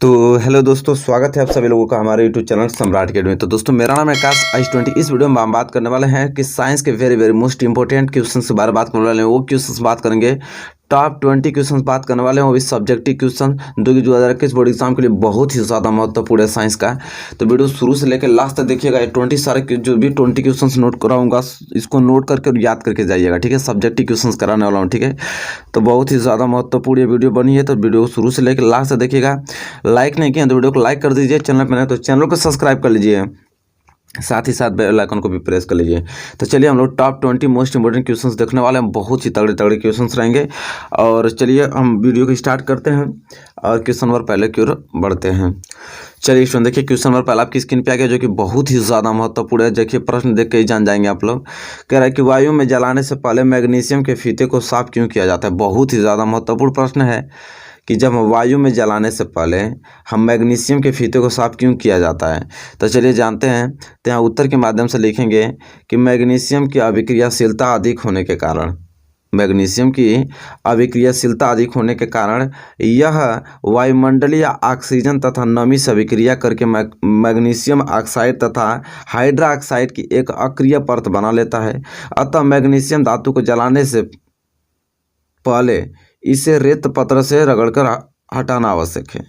तो हेलो दोस्तों, स्वागत है आप सभी लोगों का हमारे यूट्यूब चैनल सम्राट अकेडमी। तो दोस्तों, मेरा नाम है आकाश H20। इस वीडियो में हम बात करने वाले हैं कि साइंस के वेरी मोस्ट इंपॉर्टेंट क्वेश्चन के बारे में बात करने वाले हैं। वो क्वेश्चन बात करेंगे, टॉप 20 क्वेश्चन बात करने वाले हैं, वो भी सब्जेक्टिव क्वेश्चन जो कि 2021 बोर्ड एग्जाम के लिए बहुत ही ज़्यादा महत्वपूर्ण है साइंस का। तो वीडियो शुरू से लेकर लास्ट तक देखिएगा। ये 20 सारे जो भी 20 क्वेश्चन नोट कराऊंगा, इसको नोट करके और याद करके जाइएगा, ठीक है। सब्जेक्टिव क्वेश्चन कराने वाला हूँ, ठीक है। तो बहुत ही ज़्यादा महत्वपूर्ण ये वीडियो बनी है, तो वीडियो शुरू से लेकर लास्ट तक देखिएगा। लाइक नहीं किया तो वीडियो को लाइक कर दीजिए, चैनल पर नहीं तो चैनल को सब्सक्राइब कर लीजिए, साथ ही साथ बेल आइकन को भी प्रेस कर लीजिए। तो चलिए हम लोग टॉप 20 मोस्ट इंपोर्टेंट क्वेश्चंस देखने वाले हैं। बहुत ही तगड़े क्वेश्चंस रहेंगे और चलिए हम वीडियो को स्टार्ट करते हैं और क्वेश्चन नंबर पहले की ओर बढ़ते हैं। चलिए स्टूडेंट देखिए, क्वेश्चन नंबर पहला आपकी स्क्रीन पे आ गया, जो कि बहुत ही ज़्यादा महत्वपूर्ण है। देखिए प्रश्न देख के ही जान जाएंगे आप लोग। कह रहा है कि वायु में जलाने से पहले मैग्नीशियम के फीते को साफ क्यों किया जाता है। बहुत ही ज़्यादा महत्वपूर्ण प्रश्न है कि जब वायु में जलाने से पहले हम मैग्नीशियम के फीते को साफ क्यों किया जाता है। तो चलिए जानते हैं। तो यहाँ उत्तर के माध्यम से लिखेंगे कि मैग्नीशियम की अभिक्रियाशीलता अधिक होने के कारण, मैग्नीशियम की अभिक्रियाशीलता अधिक होने के कारण यह वायुमंडलीय ऑक्सीजन तथा नमी से अभिक्रिया करके मैग्नीशियम ऑक्साइड तथा हाइड्रा ऑक्साइड की एक अक्रिय परत बना लेता है। अतः मैग्नीशियम धातु को जलाने से पहले इसे रेत पत्र से रगड़कर हटाना आवश्यक है,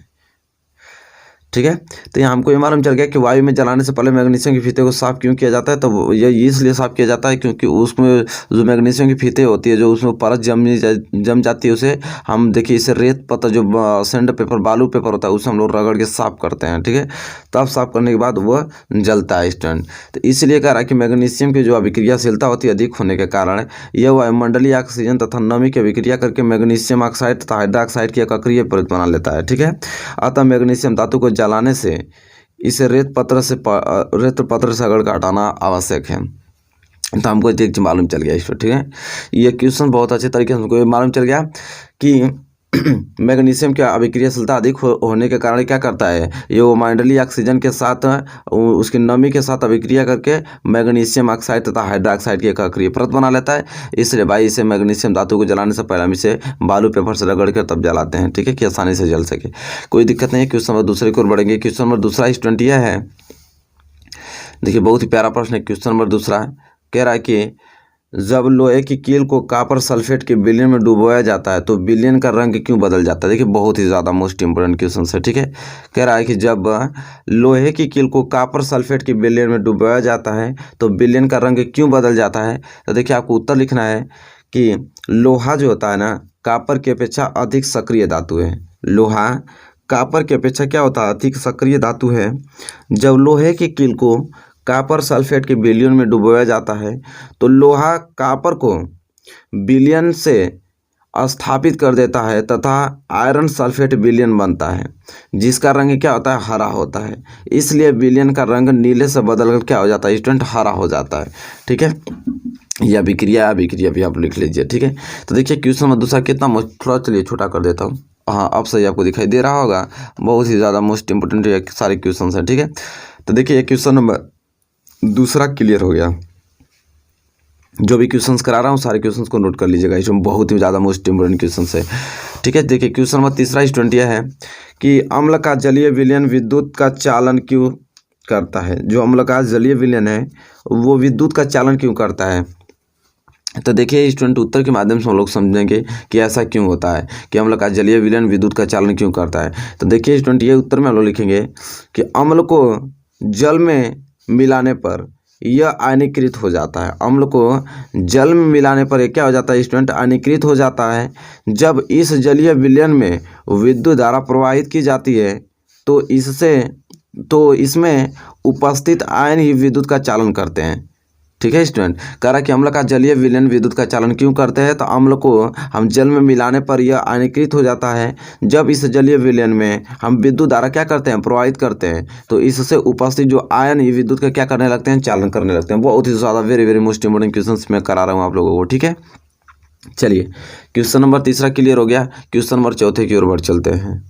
ठीक है। तो यहाँ हमको ये मालूम चल गया कि वायु में जलाने से पहले मैग्नीशियम के फीते को साफ क्यों किया जाता है। तो ये इसलिए साफ किया जाता है क्योंकि उसमें जो मैग्नीशियम की फीते होती है, जो उसमें परत जम जाती है, उसे हम देखिए इसे रेत पत्थर जो सैंड पेपर बालू पेपर होता है उसे हम लोग रगड़ के साफ करते हैं, ठीक है। तब साफ करने के बाद वह जलता है स्टूडेंट। तो इसलिए कह रहा है कि मैग्नीशियम की जो अभिक्रियाशीलता होती है अधिक होने के कारण यह वायुमंडलीय ऑक्सीजन तथा नमी की अभिक्रिया करके मैग्नीशियम ऑक्साइड तथा हाइड्रा ऑक्साइड की एक अक्रिय परत बना लेता है, ठीक है। अतः मैग्नीशियम धातु को जलाने से इसे रेत पत्र से रगड़ कर हटाना आवश्यक है। तो हमको एक चीज मालूम चल गया इस पर, ठीक है। ये क्वेश्चन बहुत अच्छे तरीके से हमको मालूम चल गया कि मैग्नीशियम की अभिक्रियाशीलता अधिक होने के कारण क्या करता है, ये वायुमंडलीय ऑक्सीजन के साथ उसकी नमी के साथ अभिक्रिया करके मैग्नीशियम ऑक्साइड तथा हाइड्रा ऑक्साइड की एक अक्रिय परत बना लेता है। इसलिए भाई इसे मैग्नीशियम धातु को जलाने से पहले हम इसे बालू पेपर से रगड़ कर तब जलाते हैं, ठीक है, कि आसानी से जल सके। कोई दिक्कत नहीं है। क्वेश्चन नंबर दूसरे की ओर बढ़ेंगे। क्वेश्चन नंबर दूसरा स्टूडेंट यह है, देखिए बहुत ही प्यारा प्रश्न है। क्वेश्चन नंबर दूसरा कह रहा है कि जब लोहे की कील को कॉपर सल्फेट के विलयन में डुबोया जाता है तो विलयन का रंग क्यों बदल जाता है। देखिए बहुत ही ज़्यादा मोस्ट इंपोर्टेंट क्वेश्चन है, ठीक है। कह रहा है कि जब लोहे की कील को कॉपर सल्फेट के विलयन में डुबोया जाता है तो विलयन का रंग क्यों बदल जाता है। तो देखिए आपको उत्तर लिखना है कि लोहा जो होता है ना, कॉपर की अपेक्षा अधिक सक्रिय धातु है। लोहा कॉपर की अपेक्षा क्या होता है, अधिक सक्रिय धातु है। जब लोहे की कील को कॉपर सल्फेट के विलयन में डुबोया जाता है तो लोहा कॉपर को विलयन से स्थापित कर देता है तथा आयरन सल्फेट विलयन बनता है, जिसका रंग क्या होता है, हरा होता है। इसलिए विलयन का रंग नीले से बदलकर क्या हो जाता है स्टूडेंट, हरा हो जाता है, ठीक है। यह अभिक्रिया भी आप लिख लीजिए, ठीक है। तो देखिए क्वेश्चन नंबर दूसरा कितना, थोड़ा चलिए छोटा कर देता हूँ, हाँ अब सही आपको दिखाई दे रहा होगा। बहुत ही ज़्यादा मोस्ट इंपोर्टेंट सारे क्वेश्चन हैं, ठीक है। तो देखिए क्वेश्चन नंबर दूसरा क्लियर हो गया। जो भी क्वेश्चंस करा रहा हूँ सारे क्वेश्चंस को नोट कर लीजिएगा, इसमें बहुत ही ज़्यादा मोस्ट इंपोर्टेंट क्वेश्चंस है, ठीक है। देखिए क्वेश्चन नंबर तीसरा स्टूडेंट यह है कि अम्ल का जलीय विलयन विद्युत का चालन क्यों करता है। जो अम्ल का जलीय विलयन है वो विद्युत का चालन क्यों करता है। तो देखिए स्टूडेंट उत्तर के माध्यम से हम लोग समझेंगे कि ऐसा क्यों होता है कि अम्ल का जलीय विलयन विद्युत का चालन क्यों करता है। तो देखिए स्टूडेंट ये उत्तर में हम लोग लिखेंगे कि अम्ल को जल में मिलाने पर यह आयनीकृत हो जाता है। अम्ल को जल में मिलाने पर यह क्या हो जाता है स्टूडेंट, आयनीकृत हो जाता है। जब इस जलीय विलयन में विद्युत धारा प्रवाहित की जाती है तो इसमें उपस्थित आयन ही विद्युत का चालन करते हैं, ठीक है स्टूडेंट। कह रहा कि अम्ल का जलीय विलयन विद्युत का चालन क्यों करते हैं। तो अम्ल को हम जल में मिलाने पर यह आयनीकृत हो जाता है। जब इस जलीय विलयन में हम विद्युत धारा क्या करते हैं, प्रवाहित करते हैं, तो इससे उपस्थित जो आयन ही विद्युत का क्या करने लगते हैं, चालन करने लगते हैं। बहुत ही ज़्यादा वेरी मोस्ट इंपोर्टेंट क्वेश्चन मैं करा रहा हूँ आप लोगों को, ठीक है। चलिए क्वेश्चन नंबर तीसरा क्लियर हो गया। क्वेश्चन नंबर चौथे की ओर बढ़ चलते हैं।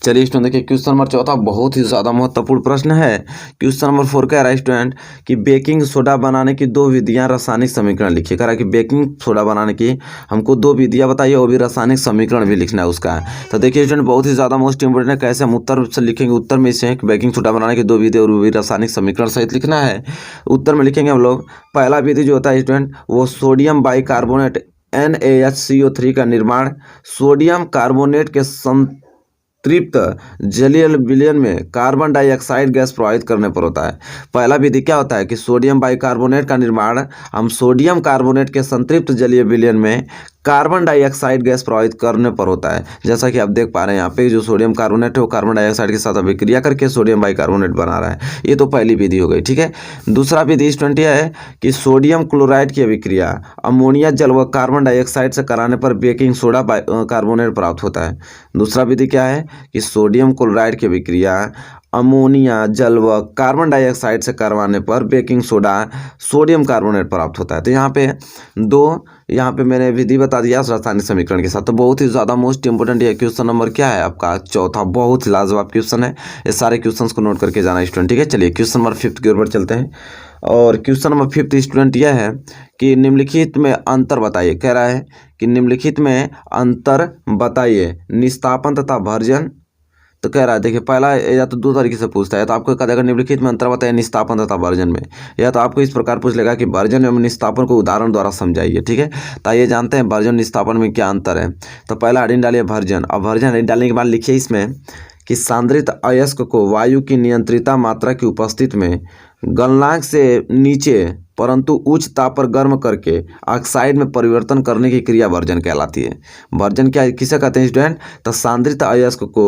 चलिए स्टूडेंट देखिए क्वेश्चन नंबर चौथा बहुत ही ज़्यादा महत्वपूर्ण प्रश्न है। क्वेश्चन नंबर 4 कह रहा है स्टूडेंट कि बेकिंग सोडा बनाने की दो विधियां रासायनिक समीकरण लिखिए। कह रहा है कि बेकिंग सोडा बनाने की हमको दो विधियां बताइए, वो भी रासायनिक समीकरण भी लिखना है उसका। तो देखिए स्टूडेंट बहुत ही ज़्यादा मोस्ट इंपोर्टेंट है, कैसे हम उत्तर से लिखेंगे। उत्तर में इसे बेकिंग सोडा बनाने की दो विधि और वो भी रासायनिक समीकरण सहित लिखना है। उत्तर में लिखेंगे हम लोग पहला विधि जो होता है स्टूडेंट वो सोडियम बाइकार्बोनेट NaHCO3 का निर्माण सोडियम कार्बोनेट के तृप्त जलीय विलयन में कार्बन डाइऑक्साइड गैस प्रवाहित करने पर होता है। पहला विधि क्या होता है कि सोडियम बाइकार्बोनेट का निर्माण हम सोडियम कार्बोनेट के संतृप्त जलीय विलयन में कार्बन डाइऑक्साइड गैस प्रवाहित करने पर होता है। जैसा कि आप देख पा रहे हैं यहाँ पे जो सोडियम कार्बोनेट है वो कार्बन डाइऑक्साइड के साथ अभिक्रिया करके सोडियम बाइकार्बोनेट बना रहा है। ये तो पहली विधि हो गई, ठीक है। दूसरा विधि स्टूडेंट यह है कि सोडियम क्लोराइड की अभिक्रिया अमोनिया जल व कार्बन डाइऑक्साइड से कराने पर बेकिंग सोडा कार्बोनेट प्राप्त होता है। दूसरा विधि क्या है कि सोडियम क्लोराइड की अभिक्रिया अमोनिया जल व कार्बन डाइऑक्साइड से करवाने पर बेकिंग सोडा सोडियम कार्बोनेट प्राप्त होता है। तो यहाँ पे मैंने विधि बता दिया रासायनिक समीकरण के साथ। तो बहुत ही ज़्यादा मोस्ट इंपोर्टेंट ये क्वेश्चन नंबर क्या है आपका चौथा, बहुत ही लाजवाब क्वेश्चन है। ये सारे क्वेश्चंस को नोट करके जाना स्टूडेंट, ठीक है। चलिए क्वेश्चन नंबर 5 की ओर बढ़ चलते हैं। और क्वेश्चन नंबर 5 स्टूडेंट यह है कि निम्नलिखित में अंतर बताइए। कह रहा है कि निम्नलिखित में अंतर बताइए निस्तापन तथा भर्जन। तो कह रहा है देखिए पहला या तो दो तरीके से पूछता है, तो आपको कहा जाएगा निम्नलिखित में अंतर बताइए निस्तापन तथा वर्जन में, या तो आपको इस प्रकार पूछ लेगा कि वर्जन एवं निस्तापन को उदाहरण द्वारा समझाइए, ठीक है। तो ये जानते हैं वर्जन निस्तापन में क्या अंतर है। तो पहला हेडिंग डालिए वर्जन। अब वर्जन हेडिंग डालने के बाद लिखिए इसमें कि सांद्रित अयस्क को वायु की नियंत्रित मात्रा की उपस्थिति में गलनांक से नीचे परंतु उच्च ताप पर गर्म करके ऑक्साइड में परिवर्तन करने की क्रिया वर्जन कहलाती है। वर्जन क्या किसे कहते हैं स्टूडेंट? तो सांद्रित अयस्क को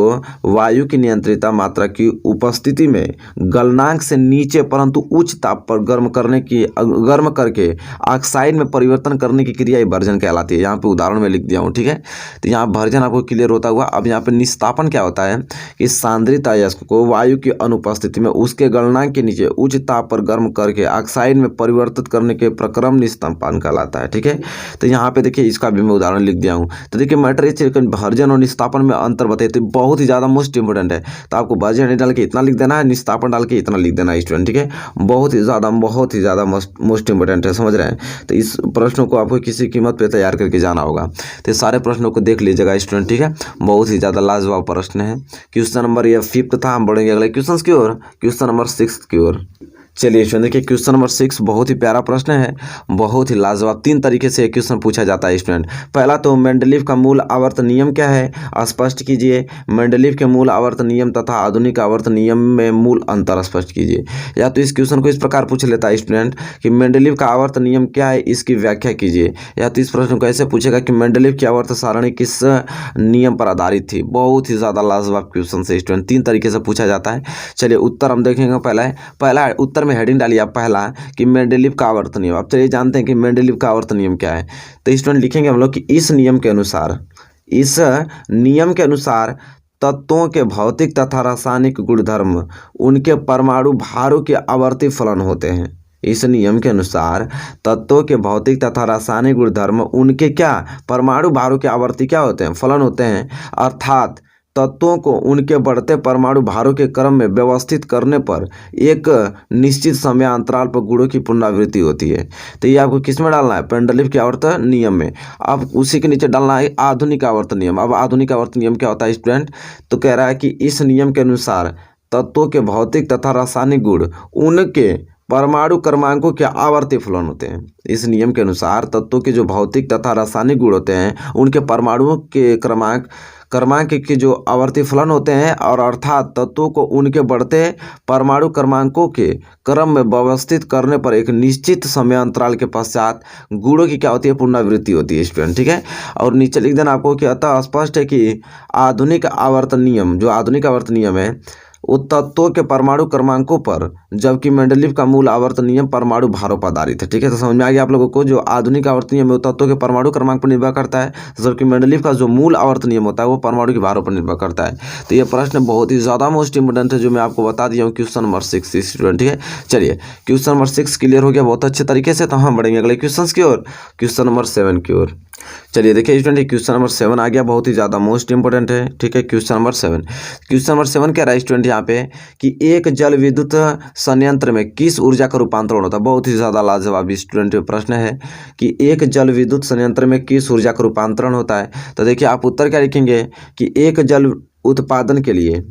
वायु की नियंत्रित मात्रा की उपस्थिति में गलनांक से नीचे परंतु उच्च ताप पर गर्म करके ऑक्साइड में परिवर्तन करने की क्रिया वर्जन कहलाती है। यहाँ पे उदाहरण में लिख दिया हूँ, ठीक है। तो यहाँ वर्जन आपको क्लियर होता हुआ। अब यहाँ पे निस्तापन क्या होता है कि सांद्रित अयस्क को वायु की अनुपस्थिति में उसके गलनांक के नीचे उच्च ताप पर गर्म करके ऑक्साइड में परिवर्तित करने के प्रक्रम निस्तापन कहलाता है, ठीक है। तो यहाँ पे देखिए इसका भी मैं उदाहरण लिख दिया हूँ। तो देखिए मैटर वर्जन और निस्तापन में अंतर बताइए, तो बहुत ही ज़्यादा मोस्ट इंपोर्टेंट है। तो आपको वर्जन डाल के इतना लिख देना है, निस्तापन डाल के इतना लिख देना है स्टूडेंट, ठीक है। बहुत ही ज़्यादा मोस्ट इंपोर्टेंट है, समझ रहे हैं। तो इस प्रश्नों को आपको किसी कीमत पर तैयार करके जाना होगा। तो सारे प्रश्नों को देख लीजिएगा स्टूडेंट, ठीक है। बहुत ही ज़्यादा लाजवाब प्रश्न है। क्वेश्चन नंबर ये 5 था। हम बढ़ेंगे अगले क्वेश्चन की ओर, क्वेश्चन नंबर 6 की ओर। चलिए स्टूडेंट देखिए क्वेश्चन नंबर 6 बहुत ही प्यारा प्रश्न है, बहुत ही लाजवाब। 3 तरीके से क्वेश्चन पूछा जाता है स्टूडेंट। पहला तो मेंडलीव का मूल आवर्त नियम क्या है, स्पष्ट कीजिए। मेंडलीव के मूल आवर्त नियम तथा आधुनिक आवर्त नियम में मूल अंतर स्पष्ट कीजिए। या तो इस क्वेश्चन को इस प्रकार पूछ लेता है स्टूडेंट कि मेंडलीव का आवर्त नियम क्या है, इसकी व्याख्या कीजिए। या तो इस प्रश्न को ऐसे पूछेगा कि मेंडलीव की आवर्त सारणी किस नियम पर आधारित थी। बहुत ही ज़्यादा लाजवाब क्वेश्चन से स्टूडेंट, 3 तरीके से पूछा जाता है। चलिए उत्तर हम देखेंगे। पहला उत्तर में हेडिंग डालिए आप पहला कि मेंडलीव का आवर्त नियम। आप चलिए जानते हैं कि मेंडलीव का आवर्त नियम क्या है। तो स्टूडेंट लिखेंगे हम लोग कि इस नियम के अनुसार तत्वों के भौतिक तथा रासायनिक गुणधर्म उनके परमाणु भारों के आवर्ती फलन होते हैं। इस नियम के अनुसार तत्वों के भौतिक तथा रासायनिक गुणधर्म उनके क्या परमाणु भारों के आवर्ती क्या होते हैं, फलन होते हैं। अर्थात तत्वों को उनके बढ़ते परमाणु भारों के क्रम में व्यवस्थित करने पर एक निश्चित समय अंतराल पर गुणों की पुनरावृत्ति होती है। तो ये आपको किस में डालना है, मेंडलीव के आवर्त नियम में। अब उसी के नीचे डालना है आधुनिक आवर्त नियम। अब आधुनिक आवर्त नियम क्या होता है स्टूडेंट? तो कह रहा है कि इस नियम के अनुसार तत्वों के भौतिक तथा रासायनिक गुण उनके परमाणु क्रमांकों के आवर्ती फलन होते हैं। इस नियम के अनुसार तत्वों के जो भौतिक तथा रासायनिक गुण होते हैं उनके परमाणुओं के क्रमांक के जो आवर्ती फलन होते हैं, और अर्थात तत्वों को उनके बढ़ते परमाणु क्रमांकों के क्रम में व्यवस्थित करने पर एक निश्चित समय अंतराल के पश्चात गुणों की क्या होती है, पुनरावृत्ति होती है स्टूडेंट, ठीक है। और नीचे लिख देना आपको कि अतः स्पष्ट है कि आधुनिक आवर्त नियम, जो आधुनिक आवर्त नियम है वो तत्वों के परमाणु क्रमांकों पर, जबकि मेंडलीव का मूल आवर्त नियम परमाणु भारों पर आधारित है, ठीक है। तो समझ में आ गया आप लोगों को, जो आधुनिक आवर्त नियम है वो तत्वों के परमाणु क्रमांक पर निर्भर करता है, जबकि मेंडलीव का जो मूल आवर्त नियम होता है वो परमाणु के भारों पर निर्भर करता है। तो ये प्रश्न बहुत ही ज़्यादा मोस्ट इंपोर्टेंट है, जो मैं आपको बता दिया हूँ क्वेश्चन नंबर 6 स्टूडेंट, ठीक है। चलिए क्वेश्चन नंबर 6 क्लियर हो गया बहुत अच्छे तरीके से। तो हम बढ़ेंगे अगले क्वेश्चन की ओर, क्वेश्चन नंबर 7 की ओर। चलिए देखिए स्टूडेंट, क्वेश्चन नंबर 7 आ गया, बहुत ही ज़्यादा मोस्ट इंपोर्टेंट है। ठीक है, क्वेश्चन नंबर 7। क्वेश्चन नंबर 7 क्या रहा है स्टूडेंट यहाँ पे कि एक जल विद्युत संयंत्र में किस ऊर्जा का रूपांतरण होता है। बहुत ही ज़्यादा लाजवाब स्टूडेंट प्रश्न है कि एक जल विद्युत संयंत्र में किस ऊर्जा का रूपांतरण होता है। तो देखिए आप उत्तर क्या लिखेंगे कि एक जल उत्पादन के लिए,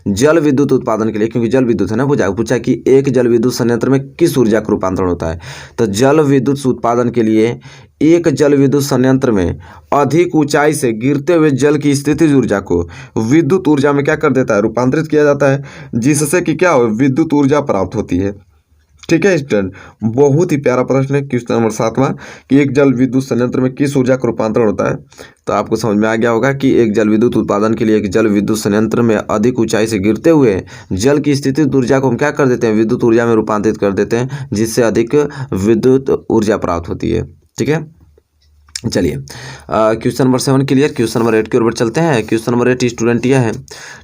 जल विद्युत उत्पादन के लिए, क्योंकि जल विद्युत है ना, पूछा कि एक जल विद्युत संयंत्र में किस ऊर्जा का रूपांतरण होता है। तो जल विद्युत उत्पादन के लिए एक जल विद्युत संयंत्र में अधिक ऊंचाई से गिरते हुए जल की स्थितिज ऊर्जा को विद्युत ऊर्जा में क्या कर देता है, रूपांतरित किया जाता है, जिससे कि क्या हो, विद्युत ऊर्जा प्राप्त होती है। ठीक है स्टूडेंट, बहुत ही प्यारा प्रश्न है क्वेश्चन नंबर 7वां कि एक जल विद्युत संयंत्र में किस ऊर्जा का रूपांतरण होता है। तो आपको समझ में आ गया होगा कि एक जल विद्युत उत्पादन के लिए एक जल विद्युत संयंत्र में अधिक ऊंचाई से गिरते हुए जल की स्थितिज ऊर्जा को हम क्या कर देते हैं, विद्युत ऊर्जा में रूपांतरित कर देते हैं, जिससे अधिक विद्युत ऊर्जा प्राप्त होती है। ठीक है, चलिए question number 7 clear. Question number 8 की ओर चलते हैं। क्वेश्चन नंबर 8 स्टूडेंट यह है,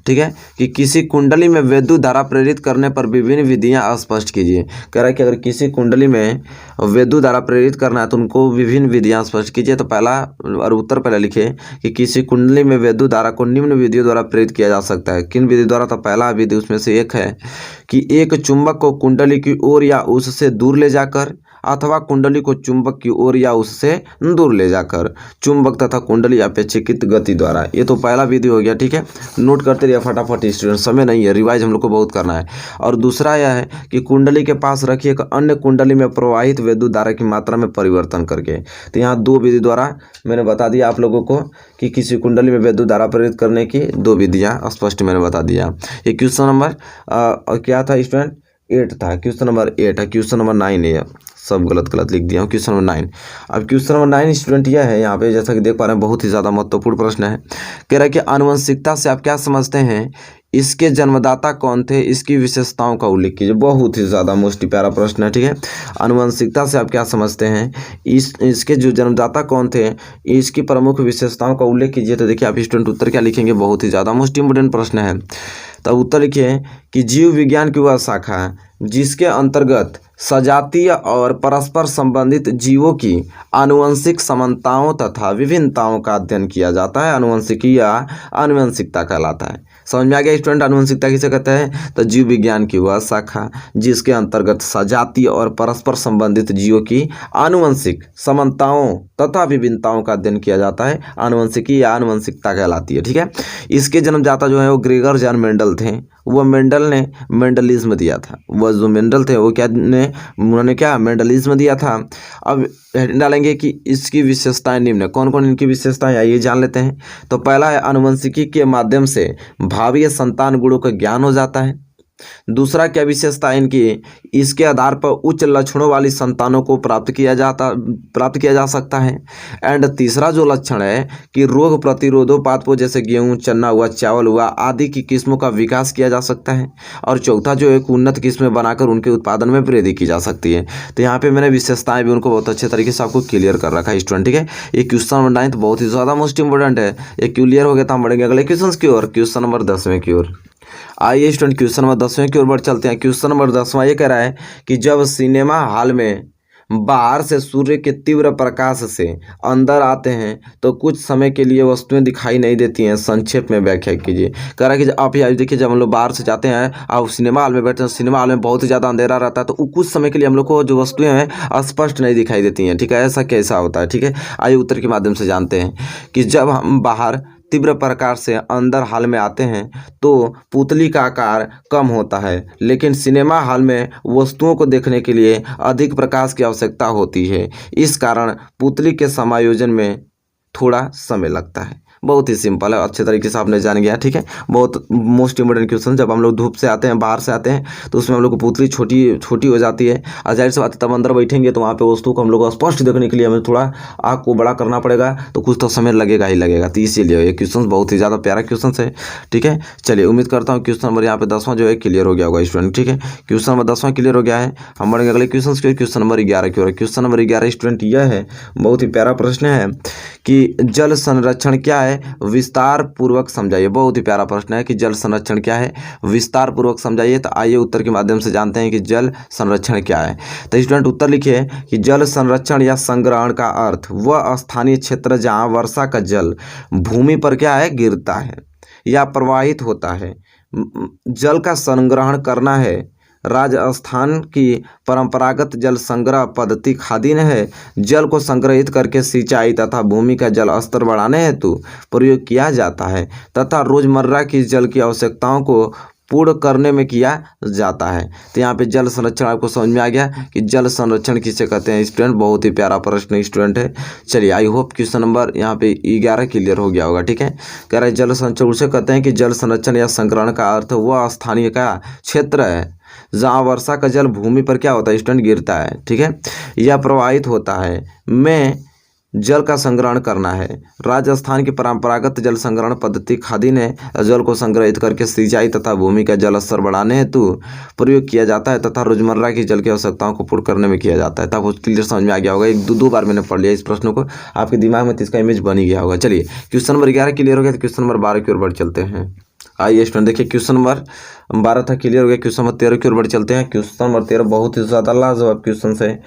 ठीक है, कि किसी कुंडली में विद्युत धारा प्रेरित करने पर विभिन्न विधियां स्पष्ट कीजिए। कह रहा है कि अगर किसी कुंडली में विद्युत धारा प्रेरित करना है तो उनको विभिन्न विधियां स्पष्ट कीजिए। तो पहला और उत्तर पहले लिखे कि किसी कुंडली में विद्युत धारा को निम्न विधियों द्वारा प्रेरित किया जा सकता है। किन विधि द्वारा? तो पहला विधि उसमें से एक है कि एक चुंबक को कुंडली की ओर या उससे दूर ले जाकर, अथवा कुंडली को चुंबक की ओर या उससे दूर ले जाकर चुंबक तथा कुंडली अपेक्षित गति द्वारा। ये तो पहला विधि हो गया। ठीक है, नोट करते रहिए फटाफट स्टूडेंट, समय नहीं है, रिवाइज हम लोग को बहुत करना है। और दूसरा यह है कि कुंडली के पास रखी एक अन्य कुंडली में प्रवाहित विद्युत धारा की मात्रा में परिवर्तन करके। तो यहाँ दो विधि द्वारा मैंने बता दिया आप लोगों को कि किसी कुंडली में विद्युत धारा प्रेरित करने की दो विधियाँ स्पष्ट मैंने बता दिया। ये क्वेश्चन नंबर क्या था स्टूडेंट? 8 था। क्वेश्चन नंबर 8 है, क्वेश्चन नंबर 9 है, सब गलत लिख दिया हूँ। Question number 9। अब क्वेश्चन नंबर 9 स्टूडेंट यह है, यहाँ पे जैसा कि देख पा रहे हैं बहुत ही ज़्यादा महत्वपूर्ण प्रश्न है। कह रहा है कि आनुवंशिकता से आप क्या समझते हैं, इसके जन्मदाता कौन थे, इसकी विशेषताओं का उल्लेख कीजिए। बहुत ही ज़्यादा मोस्ट प्यारा प्रश्न है। ठीक है, आनुवंशिकता से आप क्या समझते हैं, इसके जो जन्मदाता कौन थे, इसकी प्रमुख विशेषताओं का उल्लेख कीजिए। तो देखिए आप स्टूडेंट उत्तर क्या लिखेंगे, बहुत ही ज़्यादा मोस्ट इंपोर्टेंट प्रश्न है। तब उत्तर लिखिए कि जीव विज्ञान की वह शाखा जिसके अंतर्गत सजातीय और परस्पर संबंधित जीवों की आनुवंशिक समानताओं तथा विभिन्नताओं का अध्ययन किया जाता है, आनुवंशिकी या आनुवंशिकता कहलाता है। समझ में आ गया स्टूडेंट, आनुवंशिकता किसे कहते हैं? तो जीव विज्ञान की वह शाखा जिसके अंतर्गत सजातीय और परस्पर संबंधित जीवों की आनुवंशिक समानताओं तथा विभिन्नताओं का अध्ययन किया जाता है, आनुवंशिकी या आनुवंशिकता कहलाती है। ठीक है, इसके जन्मदाता जो है वो ग्रेगर जॉन मेंडल थे। वह मेंडल ने मेंडलिज्म दिया था। वह जो मेंडल थे वो उन्होंने क्या मेंडलिज्म दिया था। अब डालेंगे कि इसकी विशेषताएं निम्न है। कौन कौन इनकी विशेषताएं आइए जान लेते हैं। तो पहला है आनुवंशिकी के माध्यम से भावी संतान गुणों का ज्ञान हो जाता है। दूसरा क्या विशेषता है इनकी, इसके आधार पर उच्च लक्षणों वाली संतानों को प्राप्त किया जा सकता है। एंड तीसरा जो लक्षण है कि रोग प्रतिरोधोपात जैसे गेहूं, चना हुआ, चावल हुआ आदि की किस्मों का विकास किया जा सकता है। और चौथा जो एक उन्नत किस्में बनाकर उनके उत्पादन में वृद्धि की जा सकती है। तो यहाँ पे मैंने विशेषताएं भी उनको बहुत अच्छे तरीके से आपको क्लियर कर रखा है स्टूडेंट। ठीक है, ये क्वेश्चन नंबर 9 बहुत ही ज़्यादा मोस्ट इंपोर्टेंट है। ये क्लियर हो गया तो हम बढ़ेंगे अगले क्वेश्चन की ओर, क्वेश्चन नंबर 10वें की ओर। आइए स्टूडेंट क्वेश्चन नंबर 10वें की ओर बढ़ चलते हैं। क्वेश्चन नंबर 10वां ये कह रहा है कि जब सिनेमा हॉल में बाहर से सूर्य के तीव्र प्रकाश से अंदर आते हैं तो कुछ समय के लिए वस्तुएं दिखाई नहीं देती हैं, संक्षेप में व्याख्या कीजिए। कह रहा है कि आप यहाँ देखिए, जब हम लोग बाहर से जाते हैं और सिनेमा हॉल में बैठते हैं, सिनेमा हॉल में बहुत ही ज़्यादा अंधेरा रहता है, तो कुछ समय के लिए हम लोग को जो वस्तुएं हैं स्पष्ट नहीं दिखाई देती हैं। ठीक है, ऐसा कैसा होता है? ठीक है, आइए उत्तर के माध्यम से जानते हैं कि जब हम बाहर तीव्र प्रकाश से अंदर हॉल में आते हैं तो पुतली का आकार कम होता है, लेकिन सिनेमा हॉल में वस्तुओं को देखने के लिए अधिक प्रकाश की आवश्यकता होती है। इस कारण पुतली के समायोजन में थोड़ा समय लगता है। बहुत ही सिंपल है, अच्छे तरीके से आपने जान गया। ठीक है, बहुत मोस्ट इंपोर्टेंट क्वेश्चन। जब हम लोग धूप से आते हैं, बाहर से आते हैं, तो उसमें हम लोग को पुतली छोटी हो जाती है। और जाहिर सी बात है तब अंदर बैठेंगे तो वहाँ पे वस्तु को हम लोग को स्पष्ट देखने के लिए हमें थोड़ा आँख को बड़ा करना पड़ेगा, तो कुछ तो समय लगेगा ही लगेगा। तो इसीलिए ये क्वेश्चन बहुत ही ज़्यादा प्यारा क्वेश्चन है। ठीक है, चलिए उम्मीद करता हूँ क्वेश्चन नंबर यहाँ पे 10वां जो है क्लियर हो गया होगा स्टूडेंट। ठीक है, क्वेश्चन नंबर 10वां क्लियर हो गया है। हम बढ़ेंगे अगले क्वेश्चन की, क्वेश्चन नंबर 11 की ओर। क्वेश्चन नंबर 11 स्टूडेंट यह है, बहुत ही प्यारा प्रश्न है कि जल संरक्षण क्या है है, विस्तार पूर्वक समझाइए। बहुत ही प्यारा प्रश्न है कि जल संरक्षण क्या है, विस्तार पूर्वक समझाइए। तो आइए उत्तर के माध्यम से जानते हैं कि जल संरक्षण क्या है। तो स्टूडेंट उत्तर लिखिए कि जल संरक्षण या संग्रहण का अर्थ वह स्थानीय क्षेत्र जहाँ वर्षा का जल भूमि पर क्या है, गिरता है या प्रवाहित होता है। जल का संग्रहण करना है। राजस्थान की परंपरागत जल संग्रह पद्धति खादीन है। जल को संग्रहित करके सिंचाई तथा भूमि का जल स्तर बढ़ाने हेतु प्रयोग किया जाता है तथा रोजमर्रा की जल की आवश्यकताओं को पूर्ण करने में किया जाता है। तो यहाँ पे जल संरक्षण आपको समझ में आ गया कि जल संरक्षण किसे कहते हैं। स्टूडेंट बहुत ही प्यारा प्रश्न स्टूडेंट है। चलिए आई होप क्वेश्चन नंबर यहाँ पे 11 क्लियर हो गया होगा। ठीक है, कह रहा है जल संरक्षण उसे कहते हैं कि जल संरक्षण या संग्रहण का अर्थ वह स्थानीय का क्षेत्र है जहाँ वर्षा का जल भूमि पर क्या होता है, स्टूडेंट, गिरता है। ठीक है, या प्रवाहित होता है में जल का संग्रहण करना है। राजस्थान की परंपरागत जल संग्रहण पद्धति खादीन है। जल को संग्रहित करके सिंचाई तथा भूमि का जल स्तर बढ़ाने हेतु प्रयोग किया जाता है तथा रोजमर्रा की जल की आवश्यकताओं को पूर्ण करने में किया जाता है। तब क्लियर समझ में आ गया होगा। एक दो बार मैंने पढ़ लिया इस प्रश्न को, आपके दिमाग में तो इसका इमेज बन ही गया होगा। चलिए क्वेश्चन नंबर 11 क्लियर हो गया तो क्वेश्चन नंबर 12 की ओर बढ़ चलते हैं। आइए स्टूडेंट देखिए, क्वेश्चन नंबर 12 था क्लियर हो गया। क्वेश्चन नंबर 13 की ओर बढ़ चलते हैं। क्वेश्चन नंबर 13 बहुत ही ज़्यादा लाजवाब क्वेश्चन है।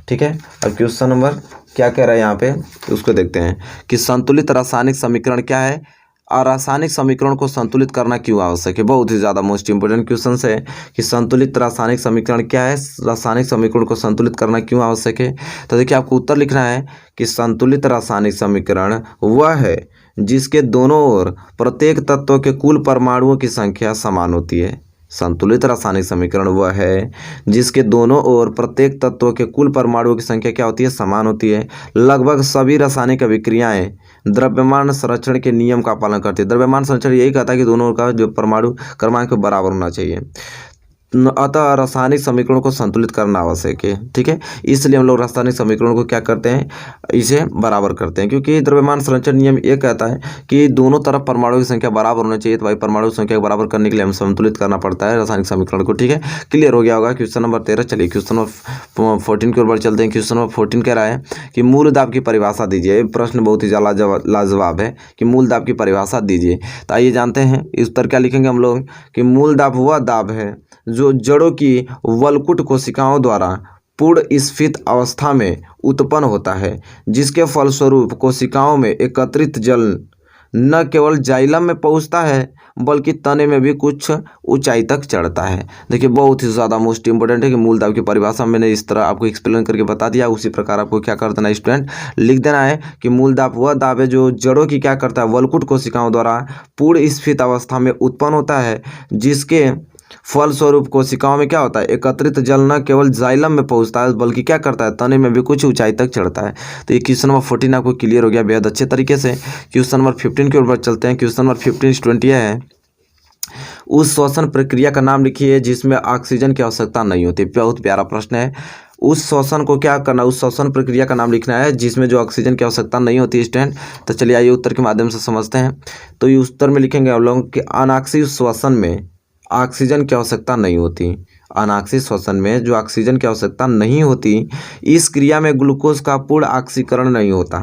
ठीक है, अब क्वेश्चन नंबर क्या कह रहा है यहाँ पे उसको देखते हैं कि संतुलित रासायनिक समीकरण क्या है और रासायनिक समीकरण को संतुलित करना क्यों आवश्यक है। बहुत ही ज़्यादा मोस्ट इंपोर्टेंट क्वेश्चन है कि संतुलित रासायनिक समीकरण क्या है, रासायनिक समीकरण को संतुलित करना क्यों आवश्यक है। तो देखिए आपको उत्तर लिखना है कि संतुलित रासायनिक समीकरण वह है जिसके दोनों ओर प्रत्येक तत्व के कुल परमाणुओं की संख्या समान होती है। संतुलित रासायनिक समीकरण वह है जिसके दोनों ओर प्रत्येक तत्व के कुल परमाणुओं की संख्या क्या होती है, समान होती है। लगभग सभी रासायनिक अभिक्रियाएं द्रव्यमान संरक्षण के नियम का पालन करती है। द्रव्यमान संरक्षण यही कहता है कि दोनों का जो परमाणु क्रमांक बराबर होना चाहिए। अतः रासायनिक समीकरणों को संतुलित करना आवश्यक है। ठीक है, इसलिए हम लोग रासायनिक समीकरणों को क्या करते हैं, इसे बराबर करते हैं, क्योंकि द्रव्यमान संरक्षण नियम ये कहता है कि दोनों तरफ परमाणुओं की संख्या बराबर होनी चाहिए। तो भाई परमाणु की संख्या को बराबर करने के लिए हम संतुलित करना पड़ता है रासायनिक समीकरण को। ठीक है, क्लियर हो गया होगा क्वेश्चन नंबर 13। चलिए क्वेश्चन नंबर 14 की ओर बढ़ चलते हैं। क्वेश्चन नंबर 14 कह रहा है कि मूल दाब की परिभाषा दीजिए। प्रश्न बहुत ही ज़्यादा लाजवाब है कि मूल दाब की परिभाषा दीजिए। तो आइए जानते हैं इस उत्तर क्या लिखेंगे हम लोग कि मूल दाब वह दाब है जो जड़ों की वलकुट कोशिकाओं द्वारा पूर्ण स्फीत अवस्था में उत्पन्न होता है, जिसके फलस्वरूप कोशिकाओं में एकत्रित जल न केवल जाइलम में पहुंचता है बल्कि तने में भी कुछ ऊंचाई तक चढ़ता है। देखिए बहुत ही ज़्यादा मोस्ट इंपोर्टेंट है कि मूल दाब की परिभाषा मैंने इस तरह आपको एक्सप्लेन करके बता दिया। उसी प्रकार आपको क्या कर देना स्टूडेंट, लिख देना है कि मूल दाब वह दाब है जो जड़ों की क्या करता है, वलकुट कोशिकाओं द्वारा पूर्ण स्फीत अवस्था में उत्पन्न होता है, जिसके फलस्वरूप कोशिकाओं में क्या होता है, एकत्रित जल न केवल जाइलम में पहुंचता है बल्कि क्या करता है, तने में भी कुछ ऊंचाई तक चढ़ता है। तो ये क्वेश्चन नंबर 14 आपको क्लियर हो गया बेहद अच्छे तरीके से। क्वेश्चन नंबर 15 की ओर चलते हैं। क्वेश्चन नंबर 15 स्टूडेंट यह है, उस श्वसन प्रक्रिया का नाम लिखिए जिसमें ऑक्सीजन की आवश्यकता नहीं होती। बहुत प्यारा प्रश्न है। उस श्वसन को क्या करना, उस श्वसन प्रक्रिया का नाम लिखना है जिसमें जो ऑक्सीजन की आवश्यकता नहीं होती स्टूडेंट। तो चलिए आइए उत्तर के माध्यम से समझते हैं। तो ये उत्तर में लिखेंगे हम लोग कि अनाक्षी श्वसन में ऑक्सीजन की आवश्यकता नहीं होती। अनाक्षी श्वसन में जो ऑक्सीजन की आवश्यकता नहीं होती, इस क्रिया में ग्लूकोज का पूर्ण ऑक्सीकरण नहीं होता।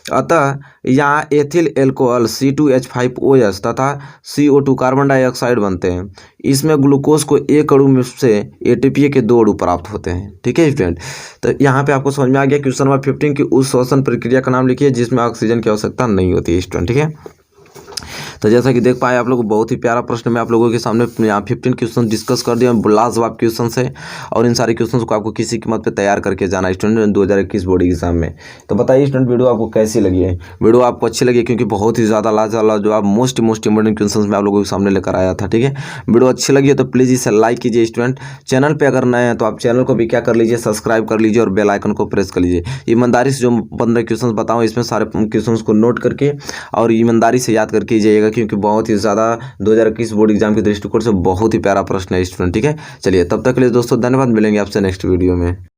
अतः यहाँ एथिल एल्कोहल C2H5OH तथा CO2 कार्बन डाइऑक्साइड बनते हैं। इसमें ग्लूकोज को एक अणु में से ATP के 2 अणु प्राप्त होते हैं। ठीक है स्टूडेंट, तो यहाँ पे आपको समझ में आ गया क्वेश्चन नंबर 15 की उस श्वसन प्रक्रिया का नाम लिखिए जिसमें ऑक्सीजन की आवश्यकता नहीं होती है स्टूडेंट। ठीक है, तो जैसा कि देख पाए आप लोग, बहुत ही प्यारा प्रश्न मैं आप लोगों के सामने यहाँ 15 क्वेश्चन डिस्कस कर दिया। लाजवाब क्वेश्चन है और इन सारे क्वेश्चन को आपको किसी कीमत पे तैयार करके जाना स्टूडेंट 2021 बोर्ड एग्जाम में। तो बताइए स्टूडेंट वीडियो आपको कैसी लगी है। वीडियो आपको अच्छी लगी क्योंकि बहुत ही ज़्यादा लाजवाब जो आप मोस्ट इंपॉर्टेंट क्वेश्चन मैं आप लोगों के सामने लेकर आया था। ठीक है, वीडियो अच्छी लगी है तो प्लीज़ इसे लाइक कीजिए स्टूडेंट। चैनल पर अगर नए हैं तो आप चैनल को भी क्या कर लीजिए, सब्सक्राइब कर लीजिए और बेल आइकन को प्रेस कर लीजिए। ईमानदारी से जो 15 क्वेश्चन बताऊँ इसमें सारे क्वेश्चन को नोट करके और ईमानदारी से याद करके जाइएगा, क्योंकि बहुत ही ज़्यादा 2021 बोर्ड एग्जाम के दृष्टिकोण से बहुत ही प्यारा प्रश्न है स्टूडेंट। ठीक है, चलिए तब तक के लिए दोस्तों धन्यवाद। मिलेंगे आपसे नेक्स्ट वीडियो में।